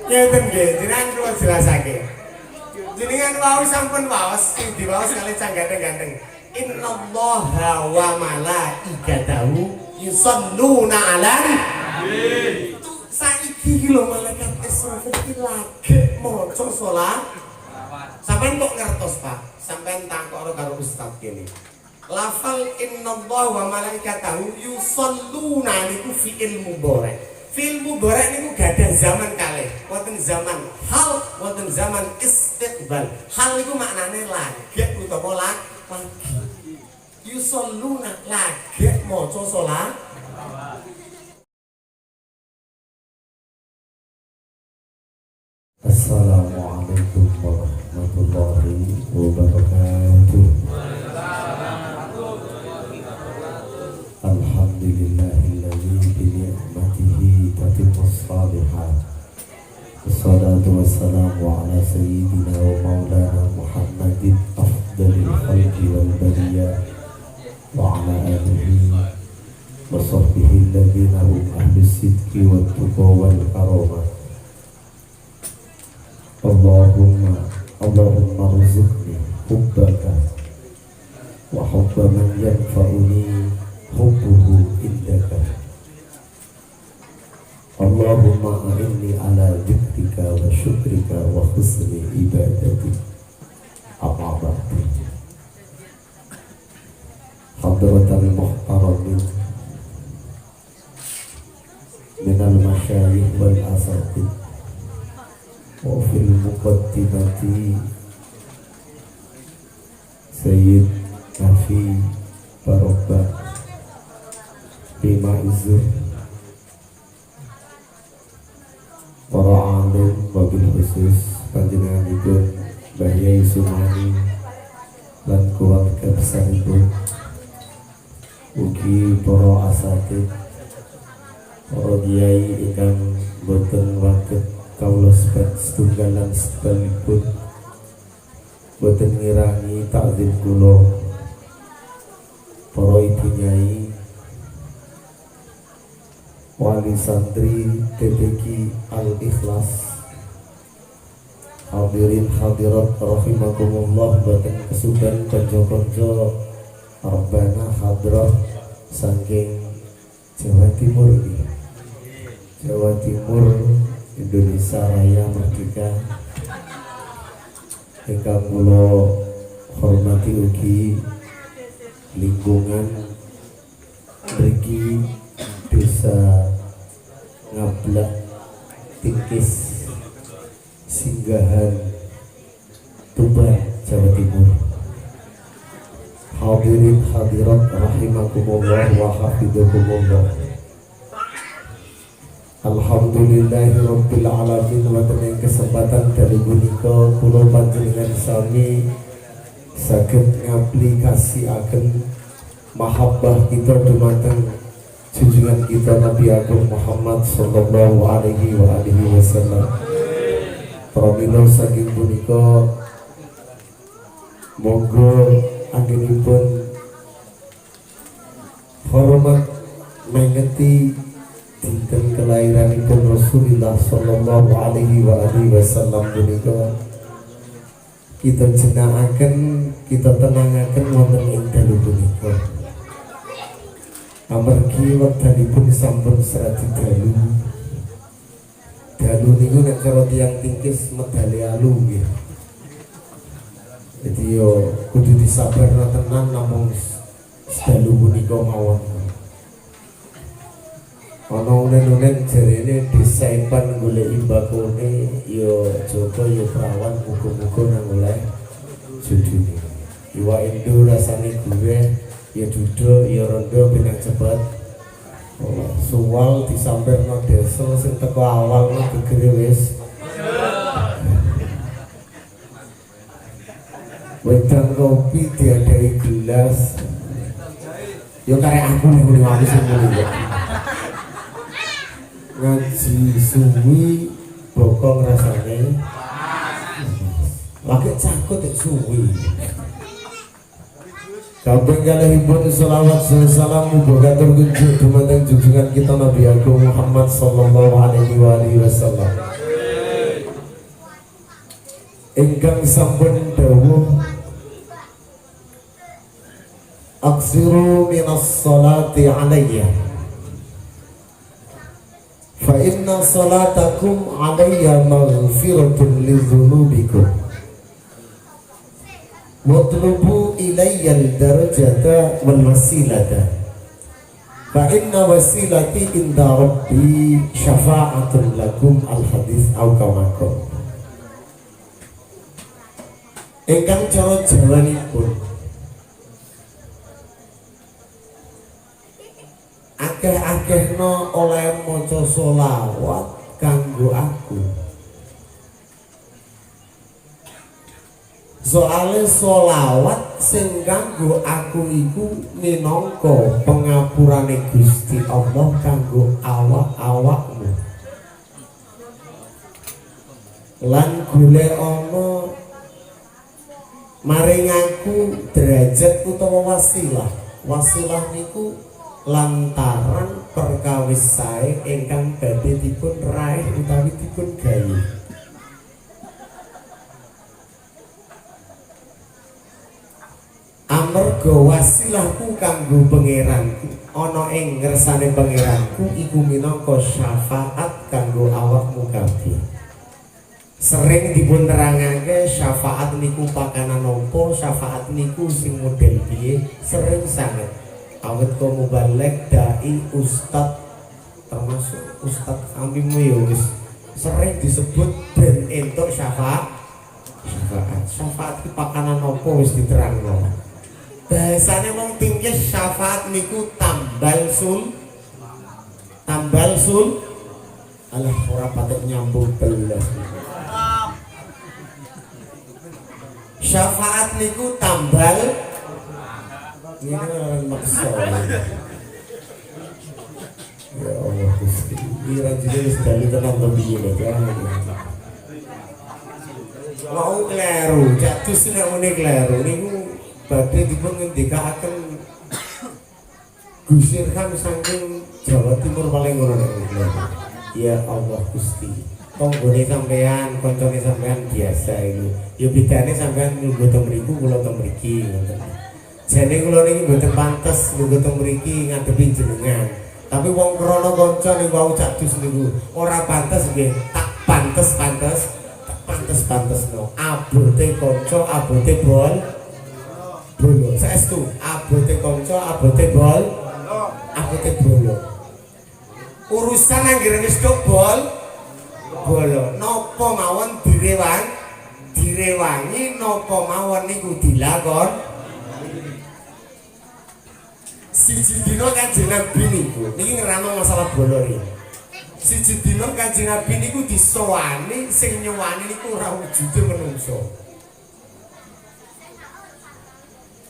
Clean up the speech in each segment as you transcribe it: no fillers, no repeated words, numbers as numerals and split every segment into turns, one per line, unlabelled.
Ngeten nggih, jenengan kula jelasake. Jenengan wau sampun waos sing diwaos kali cang ganteng-ganteng. Innallaha wa malaikatahu yusholluna 'alan nabi. Saiki iki lho malaikat Israfil iki lagi maca salat. Sampeyan kok ngertos, Pak? Sampeyan takok karo ustaz kene. Lafal innallaha wa malaikatahu yusholluna niku fi'il mudhari'. Fi'il mudhari' niku gadah zaman kalih. Wonten zaman hal, wonten zaman istiqbal. Hal niku maknane lagi utawa lagi. Yusholluna lagi maca salat.
Assalamualaikum warahmatullahi wabarakatuh. Alhamdulillahilladzi bi ni'matihi tatimmus shalihat. Wassalatu wassalamu ala sayyidina wa maulana Muhammadin afdalil khalqi wal bariyah wa ala alihi wa sahbihi alladhina hum ahlus sidqi wat tuqa wal karamah. Allahumma rzuqni hubbaka wa hubba man yanfa'uni hubbuhu indaka. Allahumma a'inni ala dzikrika wa syukrika wa husni ibadati. Amma ba'du. Hadratal muhtaramin minal masyayikh wal asatidh wa fil muqaddimati Sayyid Kafi Barokah Bima Izzur, para alim wabil khusus panjenenganipun Mbah Yai Sumani lan keluarga besaripun, ugi para asatidz, para kiai ingkang boten waget kawula setunggalan sekalipun boten ngirangi takzim kula, para ibu nyai, wali santri TPQ Al-Ikhlas, hadirin hadirat rahimakumullah, boten kesudan kanca-kanca Rabbana hadrat saking Jawa Timur iki. Jawa Timur Indonesia Raya Merdeka ingkang kula hormati ugi lingkungan mriki Desa Ngablak Tingkis Singgahan Tuban Jawa Timur. Hadirin hadirat rahimakumullah wa hafizakumullah. Alhamdulillahi rabbil alamin. Wonten ing kesempatan dari punika kula panjenengan sami saged ngaplikasiaken mahabbah kita dumateng junjungan kita Nabi Agung Muhammad sallallahu alaihi wa alihi wasallam. Pramila saking punika monggo anggenipun hormat mengeti dinten kelahiranipun Rasulullah sallallahu alaihi wa alihi wasallam punika kita jenengaken, kita tenangaken wonten ing dalu punika. Amargi wekdanipun sampun serati dalu. Dalu niku nek cara tiyang Tingkis medale alu nggih. Jadi yo kudu disabarna tenan namung dalu punika mawon. Ana unen-unen jarene disaipan golek imbakone yo Joko yo prawan muga-muga nang oleh judune. Iwak Indo rasane gurih, ya duduk ya rondo pinang cepet. Suwal disamperno desa sing teko awal mah gegere wis. Wedang kopi diadai gelas. Yo karek aku nek ngene wae sing ngene. Ngaji suwi bokong rasane lagi cakut suwi Kabeh kalihipun selawat salam muga terkunjuk dumateng junjungan kita Nabi Agung Muhammad sallallahu alaihi wasallam. Ingkang sampun dawuh aksiru minas salati alayya fa inna salatakum alayya maghfiratun lidzunubikum watlubu ilayyal darajata wal wasilata fa inna wasilati inda rabbi syafa'atun lakum al hadis au kama qala. Ingkang cara jawanipun akeh-akehno oleh maca selawat kanggo aku. Soale selawat sing kanggo aku iku minangka pengapurane Gusti Allah kanggo awak-awakmu. Lan golek ana maring aku derajat utawa wasilah. Wasilah niku lantaran perkawis sae ingkang badhe dipun raih utawi dipun gawe. Amarga wasilahku kanggo pangeranku ana ing ngersane pangeranku iku minangka syafaat kanggo awakmu kabeh. Sering dipun terangake syafaat niku pakanan nopo, syafaat niku sing model piye, sering sangat. Awet komo balik dai ustad termasuk ustad kamimu ya wis sering disebut ben entuk syafaat. Syafaat ki pakanan nopo wis diterangno. Bahasane wong tingkes syafaat niku tambal sul alah ora patek nyambung belas. Syafaat niku tambal ini kan maksa. Ya Allah Gusti, ira jenis dari tenang lebih ini kan. Mau kleru, jatuh nek muni kleru niku badhe dipun ngendikaken Gusir kan saking Jawa Timur paling ngono niku. Ya Allah Gusti, tonggone sampean, koncone sampean biasa ini. Ya bedane sampean nyuwun teng mriku kula teng mriki ngoten. Jane kula niki mboten pantes nyuwun teng mriki ngadepi jenengan. Tapi wong krana kanca niku wau cak dus niku ora pantes nggih, tak pantes-pantesno. Abote kanca, abote bolo. Saestu, abote kanca, abote bolo. Urusan anggere wis bolo napa mawon direwangi napa mawon niku dilakon. Siji dina Kanjeng Nabi niku niki ngerano masalah bolo iki. Siji dina Kanjeng Nabi niku disowani sing nyowani niku ora wujude menungso.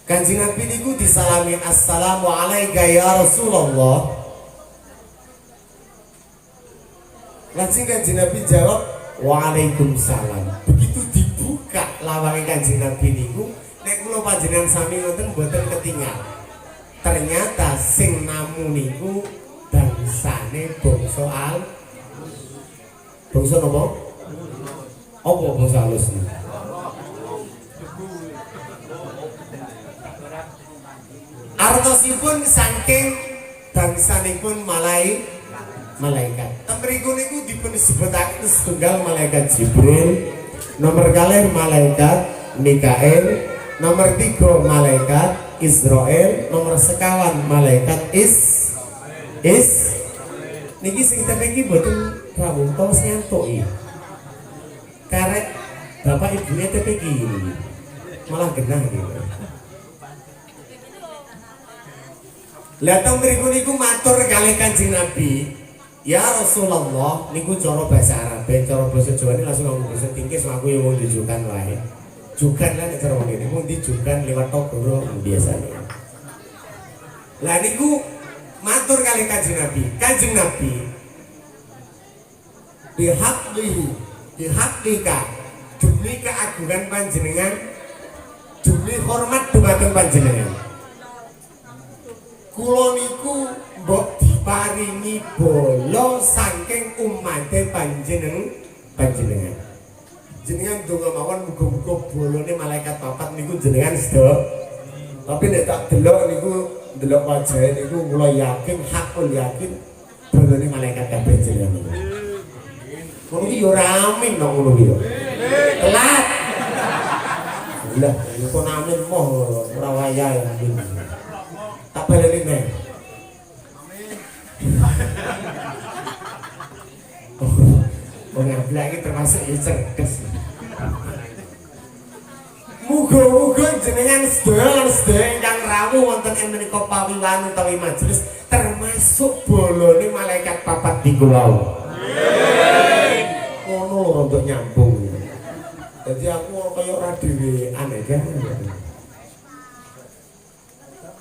Kanjeng Nabi niku disalami assalamu alayka ya Rasulullah. Lajeng Kanjeng Nabi jawab waalaikumsalam. Begitu dibuka lawange Kanjeng Nabi niku nek kula panjenengan sami ngoten mboten ketinggal. Ternyata sing namu niku bangsane bangsa bangsa napa? Apa bangsa halus niku? Artosipun saking bangsanipun malaikat. Temriku niku dipun sebutaken setunggal malaikat Jibril, nomor kalih malaikat Mikael, nomor 3 malaikat Israel, nomor sekawan malaikat niki sing tepe iki mboten rawuh tos nyantuk iki. Karek bapak ibunya tepe iki malah genah iki. Lah temriku niku matur kalih Kanjeng Nabi, ya Rasulullah niku cara bahasa Arab, cara basa Jawa ini langsung ngomong basa tingkis aku yang mau dijukan wae. Jukan lah nek cara ngene niku dijukan lewat togoro biasane. Lah niku matur kalih Kanjeng Nabi. Kanjeng Nabi bihaqqika demi keagungan panjenengan, demi hormat dumateng panjenengan.
kula niku mbok diparingi bala saking umate panjenengan. Jenengan donga mawon muga-muga bolone malaikat papat niku jenengan sedaya. Tapi nek tak delok niku delok wajahe niku kula yakin, hakul yakin bolone malaikat kabeh jenengan. Ngono iki yo ramin nang ngono iki yo. Telat. Lah, kok namin moh ora wayah iki. Tak baleni nek. Oh, ngambil lagi termasuk ya cerdas. Muga-muga jenengan sedaya ingkang rawuh wonten ing menika pawiwan utawi majelis termasuk bolone malaikat papat di kula. Ngono lho untuk nyambung. Jadi aku kaya ora dhewean ya.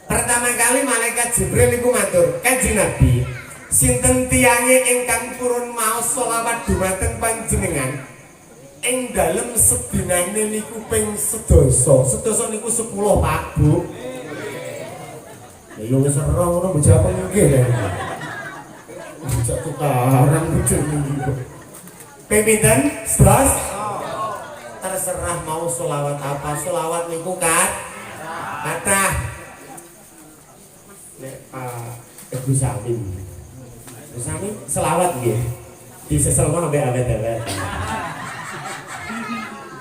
Pertama kali malaikat Jibril iku matur, "Kanjeng Nabi, sinten tiyange ingkang purun maos selawat dhumateng panjenengan ing dalem sedinane niku ping 10. 10 niku 10, Pak, Bu." Ya wis ora ngono mbok nggih lho. Bisa tukaran lucu niku. Ping pinten? 11. Terserah mau selawat apa, selawat niku kan kata nek Pak Ibu Samin selawat nggih diseselno ambek awet-awet.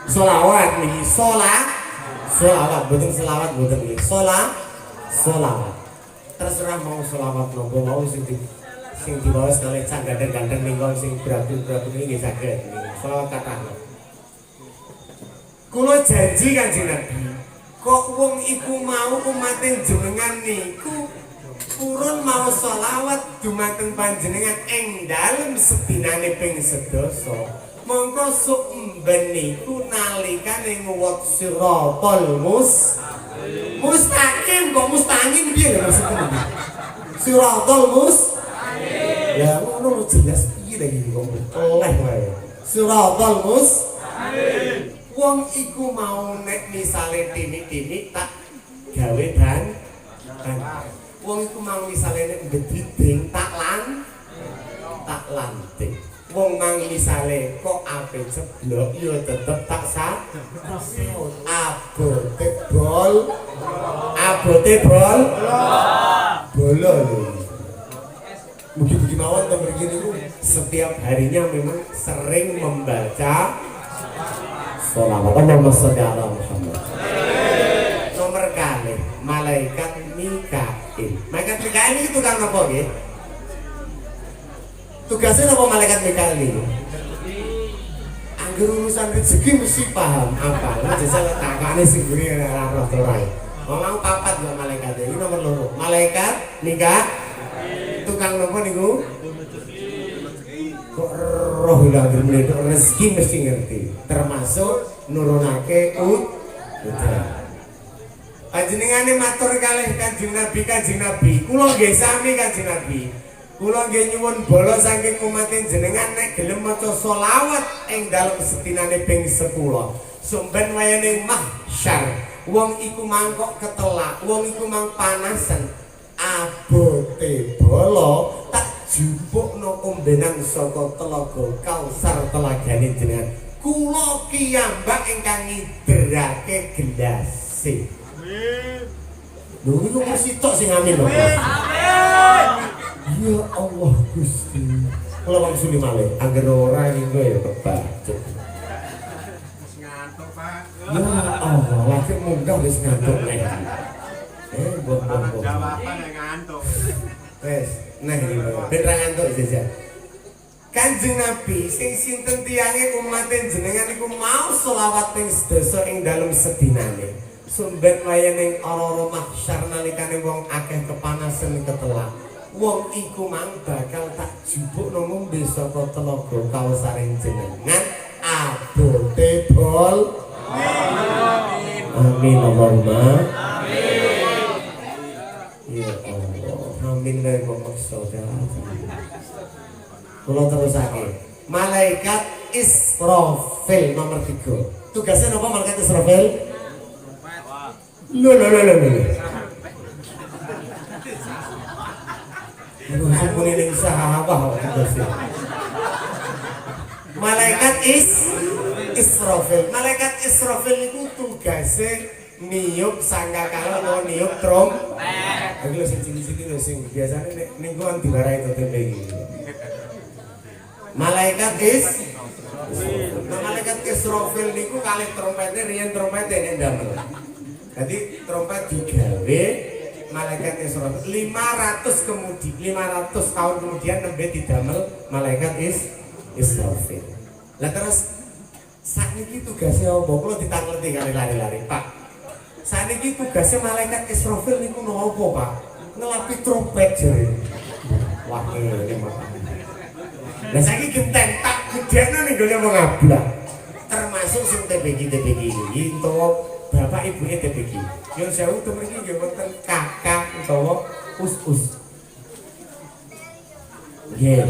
Selawat niki selawat boten selawat boten niki selawat. Terserah mau selawat nopo mau sing dibawas kalih cak gandeng-gandeng niku sing brabu-brabu niki saged niki selawat kathah. Kula janji Kanjeng Nabi, kok wong iku mau umating jenengan niku purun mau selawat dumateng panjenengan ing dalem sedinane ping 11. Mongko sok mben niku nalikane nguwat siratal mustaqim kok mustaqim piye lho maksudnya iki? Siratal mustaqim. Ya ngono jelas piye lagi kok oleh wae. Siratal mustaqim. Wong iku mau nek misale tinik-tinik tak gawe dan wong iku mau misale nek bediding tak lantik. Wong mang misale kok ape ceblok ya tetep tak abote bol bola lho. Mugi-mugi mawon to mriki niku setiap harinya memang sering membaca sholawat Allahumma sholli ala Muhammad. Nomor kali malaikat Mikail. Malaikat Mikail ini tukang apa nggih? Tugasnya apa malaikat Mikail ini? Angger urusan rezeki mesti paham apa. Lah jasa takane sing guri ora roh ora. Ngomong papat ya malaikat ini nomor loro. Malaikat Mikail. Tukang nopo niku? Kok roh ilang rezeki mesti ngerti, termasuk nurunake udan. Panjenengane matur kalih Kanjeng Nabi, kula nggih sami Kanjeng Nabi. Kula nggih nyuwun bala saking umat jenengan nek gelem maca selawat ing dalem sedinane ping 10. Sumben wayane mahsyar, wong iku mangkok ketelak, wong iku mang panasen. Abote bala tak jupukno ombenan saka telaga Kausar telagane jenengan. Kula kiyambak ingkang ngiderake gelase. Lho niku mesti tok sing amin lho. Amin. Ya Allah Gusti. Kula wangsuli malih angger ora niku ya kebacut. Wis ngantuk, Pak. Ya Allah, lagi munggah wis ngantuk nek. Jawaban ngantuk. Wes, nah iki ben ra ngantuk jajan. Kanjeng Nabi sing sinten tiyange umat jenengan iku mau selawat ping 10 ing dalem sedinane. Sumben wayane ora-ora mahsyar nalikane wong akeh kepanasan ketelak. Wong iku mang bakal tak jupukno ngombe saka telaga Kausaring jenengan abote bol. Amin. Amin Allahumma. Ya Allah, amin dari pokok saudara. Kalau terusake, malaikat Israfil nomor 3. Tugasnya apa malaikat Israfil? Loh. Sumpune ning sahabat kok. Malaikat Israfil. Malaikat Israfil itu tugasnya niup sangkakala niup trompet. Iki lho sing cilik-cilik lho sing biasane ning kuwi diwarai tempe iki. Malaikat Malaikat Israfil niku kalih trompete riyen trompete nek ndamel. Jadi trompet digawe malaikat Israfil 500 tahun kemudian nembe didamel malaikat Israfil. Lah terus sakniki tugasnya apa? Kula ditangleti kali lari-lari, Pak. Sakniki tugasnya malaikat Israfil niku napa, Pak? Ngelapi trompet jare. Wah, ini mata. Lah saiki genten tak gedekno ning gone wong ablak. Termasuk sing TBG iki utawa bapak ibu TBG. Yo sewu to mriki nggih wonten kakak utawa us-us. Nggih.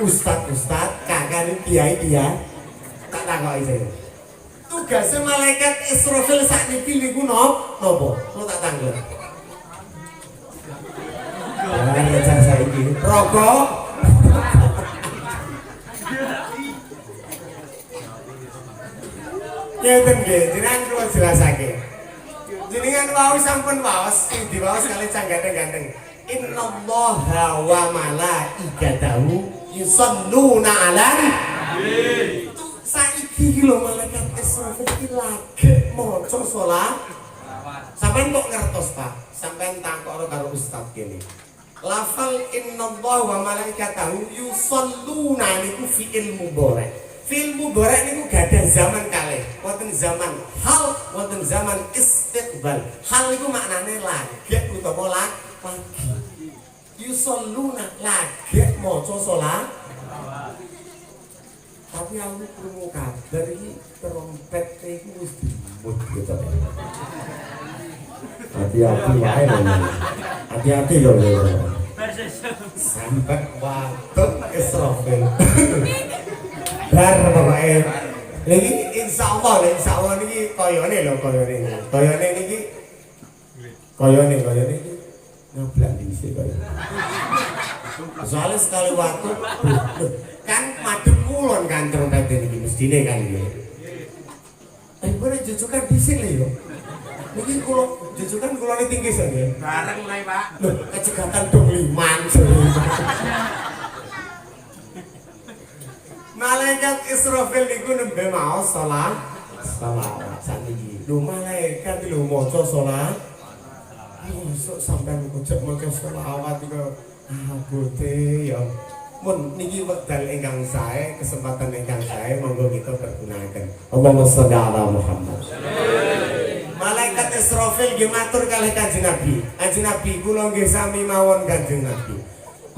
Ustad, kakak ini kiai tak takoki saya. Tugasnya malaikat Israfil sakniki niku napa? Kula tak tanglet. Lah ngejar saiki. Rokok. Ngeten nggih, jenengan kula jelasake. Jenengan wau sampun waos, sing diwaos kali ganteng-ganteng. Innallaha wa malaikatahu yusholluna 'alan nabi. Saiki lho malaikat Israfil iki lagi maca salat. Sampeyan kok ngertos, Pak? Sampeyan takok karo ustaz kene. Lafal innallaha wa malaikatahu yusholluna niku fi'il mudhari'. Fi'il mudhari' niku gadah zaman kalih. Wonten zaman hal, wonten zaman istiqbal. Hal niku maknane lagi utawa lagi. Yusholluna lagi maca salat. Tapi aku krungu kabar iki trompet iku wis dimut gitu. Hati-hati wae lho. Hati-hati lho. Sampai waktu Israfil. Bar pokoke. Lagi insyaallah niki koyone lho koyone. Koyone niki koyone iki ngeblak dhisik kaya. Soalnya sekali waktu kan madhep kulon kan trompet niki mestine kan nggih. Boleh jujukan dhisik lho yo. Niki kula jujukan kulone tinggi nggih.
Bareng mulai, Pak.
Lho, kecegatan dong liman. Malaikat Israfil niku nembe maos salat sakniki. Lho malaikat lho maca salat. Mosok sampean ujug maca selawat iku abote ya. Mun niki wekdal ingkang sae, kesempatan ingkang sae monggo kita pergunakan. Allahumma sholli ala Muhammad. Malaikat Israfil nggih matur kalih Kanjeng Nabi. Kanjeng Nabi kula nggih sami mawon Kanjeng Nabi.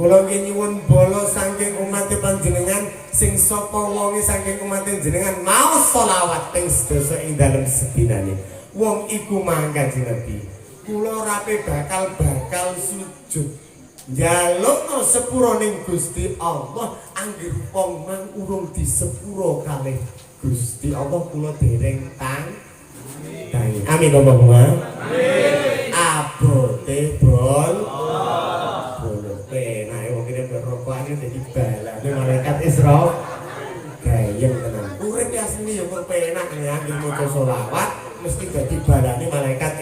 Kula nggih nyuwun bala saking umat panjenengan sing sapa wonge saking umat jenengan mau selawat ping sedasa ing dalem sedinane. Wong iku mang Kanjeng Nabi. Kula rape bakal sujud. Njalukno sepuro ning Gusti Allah anggere wong mang urung disepuro kalih Gusti Allah kula dereng tangi. Amin Allahumma. Amin. Abote bol. Penake wong kene berrokokane dadi balane malaikat Isra. Gayeng tenan. Urip asline ya kok penak ya anggere maca selawat mesti dadi balane malaikat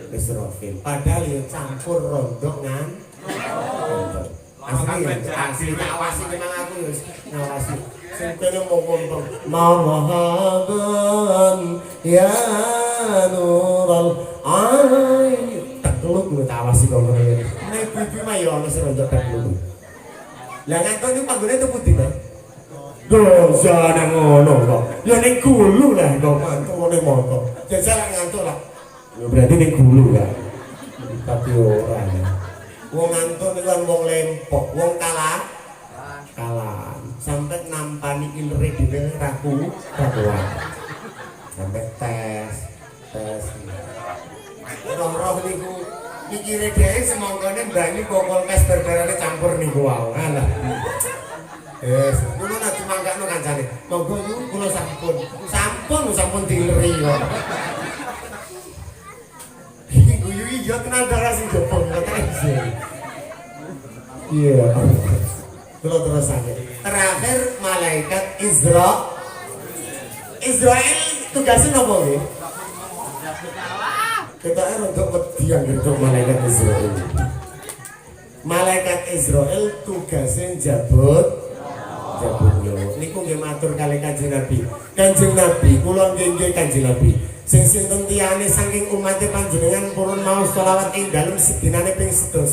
Israfil. Padahal ya campur rondok ngan. Asli ngawasi memang aku ya ngawasi. Sing kene mau ngomong marhaban ya nurul ain. Takluk lu tawasi kok ngene. Nek bibi mah ya ono sing rondok takluk. Lah ngakon iki panggone itu putih, Pak. Dosa nang ngono kok. Ya ning gulu lah kok mantune moto. Jajal ngantuk lah. Ya berarti ning gulu kan. Tapi ora. Wong ngantuk niku kan wong lempok, wong kalah. Sampai nampani ilre dhewe rakuan. Sampai tes. Roh-roh niku mikire dhewe semongkone mbani bokol kes berberane campur niku wae. Alah. Kulo nek dimanggakno kancane. Monggo niku kula sampun dilri kok. Iki guyu iya tenan darah sing jopong kata iki.
Iya.
Terus aja. Terakhir malaikat Israel tugasnya apa ya? Kita untuk wedi yang gitu malaikat Israel. Malaikat Israel tugasnya jabut nyawa. Niku nggih matur kali Kanjeng Nabi. Kanjeng Nabi, kula nggih Kanjeng Nabi. Sing sinten tiyane saking umate panjenengan purun mau selawat ing dalem sedinane ping 11.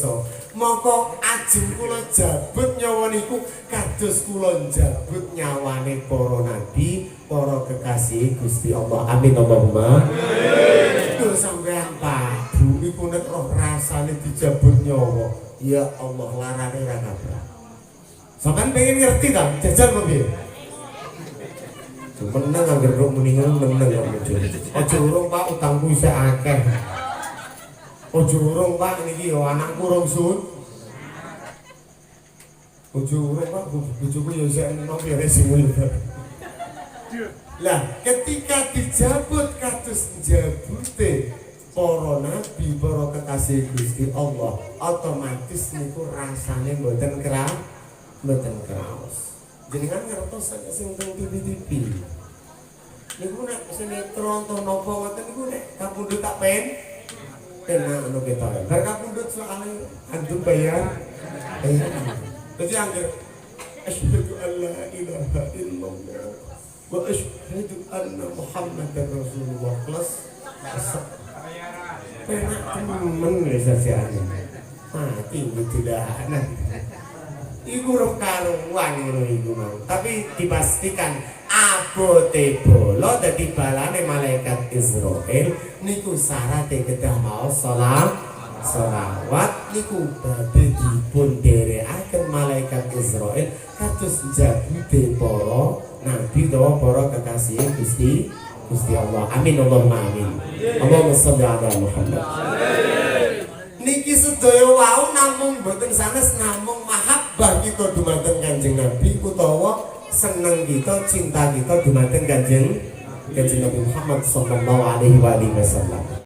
Mongko ajeng kula jabut nyawa niku kados kula jabut nyawane para nabi, para kekasih Gusti Allah. Amin Allahumma. Amin. Sampeyan Pak, bumi ku nek roh rasane dijabut nyawa. Ya Allah larane ra kabar. Sampeyan pengen ngerti ta jajal apa piye? Menang anggar kok mendingan menang ya muncul. Aja urung Pak utangku isih akeh. Aja urung Pak niki yo anakku urung sun. Aja urung Pak bojoku yo isih enom ya sing lah ketika dijabut kados jabute para nabi, para kekasih Gusti Allah, otomatis niku rasane mboten kraos. Jenengan ngertos saja sing teng TV. Niku nek sinetron to napa ngoten niku nek kapundhut tak penak ngono kita. Bar kapundhut soalé antum bayar. Dadi angger asyhadu an la ilaha illallah wa asyhadu anna muhammadar rasulullah plus penak temen lesasiane. Mati tidak nah. Iku rong karuan ngono iku mau. Tapi dipastikan abote bola dadi balane malaikat Israel niku syarate kedah mau selawat niku badhe dipun dherekaken malaikat Israel kados jabute para nabi utawa para kekasih Gusti Allah. Amin Allahumma amin. Allahumma sholli ala Muhammad. Niki sedaya wau namung boten sanes namung mahabbah kita dumateng Kanjeng Nabi utawa seneng kita, cinta kita dumateng Kanjeng Nabi Muhammad sallallahu alaihi wasallam.